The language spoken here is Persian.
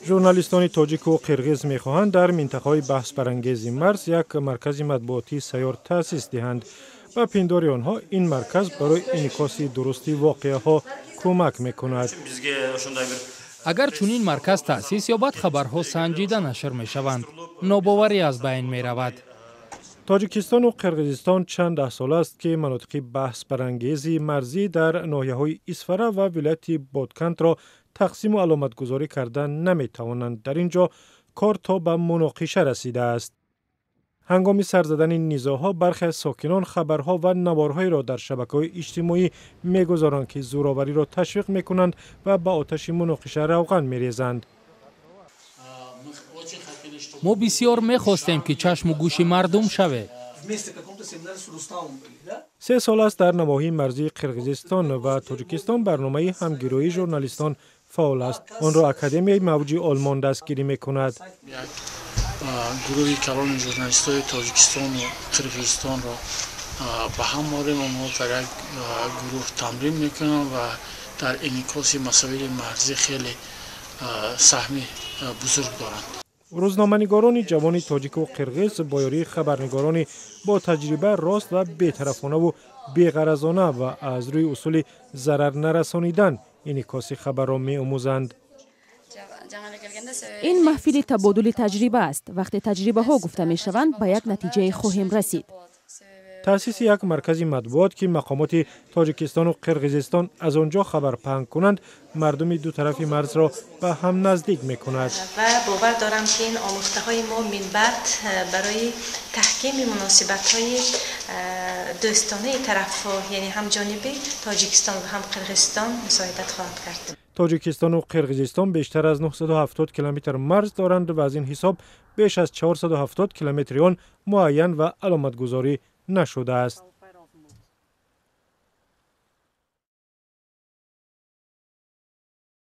ژورنالیستان تاجیک و قرغیز می‌خواهند در منطقه‌های بحث برانگیز مرز یک مرکز مطبوعاتی سیار تأسیس دهند. با پنداری آنها این مرکز برای انعکاس درستی واقعه‌ها کمک می‌کند. اگر چنین مرکز تأسیس یابد خبرها سنجیده نشر می‌شوند، ناباوری از بین می‌رود. تاجیکستان و قرغیزستان چند ده سال است که مناطق بحث برانگیز مرزی در ناحیه‌های اسفره و ولایت بادکند را تقسیم و علامت گذاری کردن نمی‌توانند. در اینجا کار تا به مناقشه رسیده است. هنگام سر زدن نیزاها برخی از ساکنان خبرها و نوارهایی را در شبکه‌های اجتماعی می‌گذارند که زورآوری را تشویق می‌کنند و به آتش مناقشه روغن می‌ریزند. ما بسیار می‌خواستیم که چشم و گوش مردم شود. 3 سال است در نواحی مرزی قرغیزستان و تاجیکستان برنامه همگرایی ژورنالیستان فعال است. آن را اکادمیای موجی آلمان دستگیری می‌کند. گروه کلان ژورنالیست‌های تاجیکستان و قرغیزستان را به هم آوریم. آنها در یک گروه تمرین می‌کنند و در انعکاس مسائل مرزی خیلی سهم بزرگ دارند. روزنامه‌نگاران جوان تاجیک و قرغیز با یاری خبرنگاران با تجربه راست و بی‌طرفانه و بی‌غرضانه و از روی اصول ضرر نرسانیدن انعکاس خبر را می‌آموزند. این محفل تبادل تجربه است. وقتی تجربه ها گفته می شوند به یک نتیجه خواهیم رسید. تأسیس یک مرکز مطبوعات که مقامات تاجیکستان و قرغیزستان از آنجا خبر پهن کنند مردم دو طرف مرز را به هم نزدیک می کند. و باور دارم که این آموخته های ما منبع برای تحکیم مناسبت های دوستانه طرف ها یعنی هم جانبی تاجیکستان و هم قرغیزستان مساعدت خواهد کرد. تاجیکستان و قرغیزستان بیشتر از 970 کیلومتر مرز دارند و از این حساب بیش از 470 کیلومتر آن معین و علامت گذاری نشده است.